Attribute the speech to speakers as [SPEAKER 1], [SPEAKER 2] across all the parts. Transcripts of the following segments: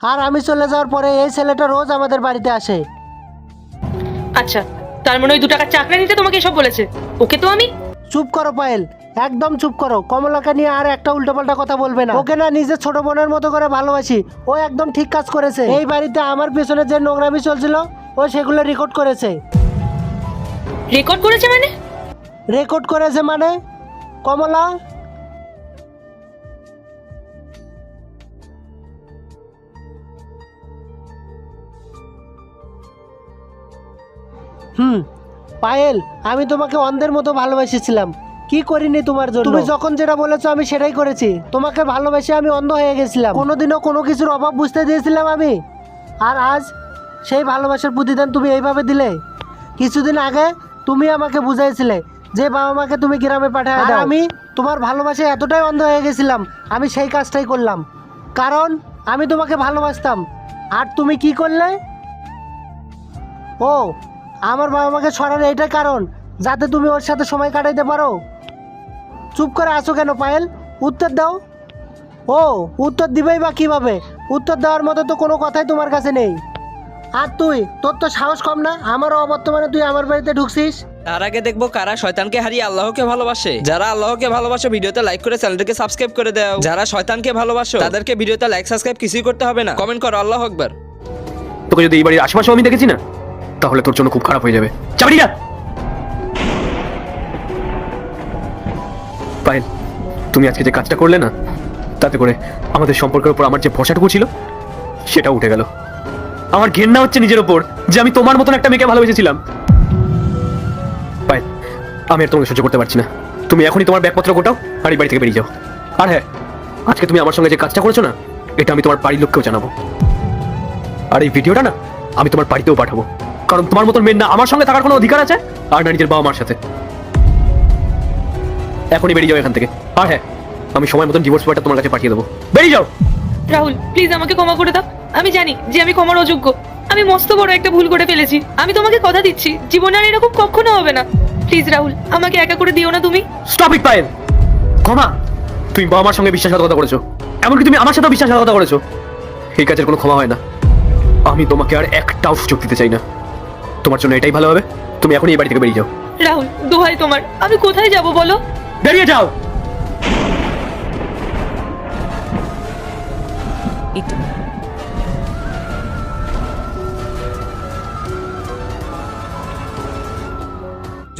[SPEAKER 1] আর আমি চলে যাওয়ার পরে এই ছেলেটা রোজ আমাদের বাড়িতে আসে।
[SPEAKER 2] আচ্ছা, তার মানে ওই 2 টাকার চাকরা নিতে তোমাকে এসব বলেছে? ওকে তো আমি...
[SPEAKER 1] চুপ করো পায়েল, একদম চুপ করো। কমলাকে নিয়ে আর একটা উল্টোপাল্টা কথা বলবে না। ওকে না নিজের ছোট বোনের মতো করে ভালোবাসি। ও একদম ঠিক কাজ করেছে। এই বাড়িতে আমার পেছনে যে নোংরামি চলছিল ও সেগুলো রেকর্ড করেছে।
[SPEAKER 2] রেকর্ড করেছে মানে?
[SPEAKER 1] রেকর্ড করেছে মানে? কমলা, পায়েল, আমি তোমাকে অন্ধের মতো ভালোবেসেছিলাম। কি করিনি তোমার জন্য? তুমি যখন যেটা বলেছো আমি সেটাই করেছি। তোমাকে ভালোবেসে আমি অন্ধ হয়ে গেছিলাম। কোনোদিনও কোনো কিছুর অভাব বুঝতে দিয়েছিলাম আমি? আর আজ সেই ভালোবাসার প্রতিদান তুমি এইভাবে দিলে। কিছুদিন আগে তুমি আমাকে বুঝাইছিলে যে বাবা মাকে তুমি গ্রামে পাঠায় দাও। আমি তোমার ভালোবাসায় এতটাই অন্ধ হয়ে গেছিলাম, আমি সেই কাজটাই করলাম। কারণ আমি তোমাকে ভালোবাসতাম। আর তুমি কি করলে? ও, আমার বাবা মাকে সরানো এটাই কারণ যাতে তুমি ওর সাথে সময় কাটাইতে পারো। চুপ করে আছো কেন পায়েল? উত্তর দাও। ও, উত্তর দিবেই বা কিভাবে? উত্তর দেওয়ার মতো তো কোনো কথাই তোমার কাছে নেই। আর তোর তো সাহস কম না? আমারও অবর্তমানে তুই আমার বাড়িতে ঢুকছিস।
[SPEAKER 3] তার আগে দেখবো কারা শয়তানকে হারিয়ে আল্লাহকে ভালোবাসে। যারা আল্লাহকে ভালোবাসো ভিডিওতে লাইক করে চ্যানেলটাকে সাবস্ক্রাইব করে দাও। যারা শয়তানকে ভালোবাসো তাদেরকে ভিডিওতে লাইক সাবস্ক্রাইব কিছুই করতে হবে না, কমেন্ট করো আল্লাহু আকবার।
[SPEAKER 4] তোকে যদি এই বাড়ির আশেপাশে আমি দেখেছি না, তাহলে তোর জন্য খুব খারাপ হয়ে যাবে। চাবি না পায়েল, তুমি আজকে যে কাজটা করলে না, তাতে করে আমাদের সম্পর্কের উপর আমার যে ভরসাটুকু ছিল সেটা উঠে গেল। আমার ঘেন্না হচ্ছে নিজের ওপর যে আমি তোমার মতন একটা মেয়েকে ভালোবেসেছিলাম। পায়েল, আমি আর তোমাকে সহ্য করতে পারছি না। তুমি এখনই তোমার ব্যাগপত্র গোটাও আর এই বাড়ি থেকে বেরিয়ে যাও। আর হ্যাঁ, আজকে তুমি আমার সঙ্গে যে কাজটা করেছো না, এটা আমি তোমার বাড়ির লোককেও জানাবো। আর এই ভিডিওটা না আমি তোমার বাড়িতেও পাঠাবো। কারণ তোমার মতন মেয়ের না আমার সঙ্গে থাকার কোনো অধিকার আছে আর না নিজের বাবা মার সাথে। এখনই বেরিয়ে যাও এখান থেকে। আর হ্যাঁ, আমি সময় মতন ডিভোর্স পেপারটা তোমার কাছে পাঠিয়ে দেবো। বেরিয়ে যাও।
[SPEAKER 2] রাহুল, প্লিজ আমাকে ক্ষমা করে দাও। আমি জানি যে আমি ক্ষমার অযোগ্য। আমি মস্ত বড় একটা ভুল করে ফেলেছি। আমি তোমাকে কথা দিচ্ছি জীবনে আর এরকম কখনো হবে না। প্লিজ রাহুল, আমাকে একা করে দিও না তুমি।
[SPEAKER 4] Stop it Payel. ক্ষমা? তুমি বাবা মার সঙ্গে বিশ্বাসঘাতকতা করেছো, এমনকি তুমি আমার সাথেও বিশ্বাসঘাতকতা করেছো। এই কাজের কোনো ক্ষমা হয় না। আমি তোমাকে আর একটাও সুযোগ দিতে চাই না। তোমার জন্য এটাই ভালো হবে, তুমি এখনই এই বাড়ি থেকে বেরিয়ে যাও।
[SPEAKER 2] রাহুল, দোহাই তোমার, আমি কোথায় যাব বলো?
[SPEAKER 4] বেরিয়ে যাও।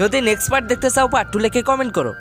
[SPEAKER 3] যদি নেক্সট পার্ট দেখতে চাও পার্ট 2 লিখে কমেন্ট করো।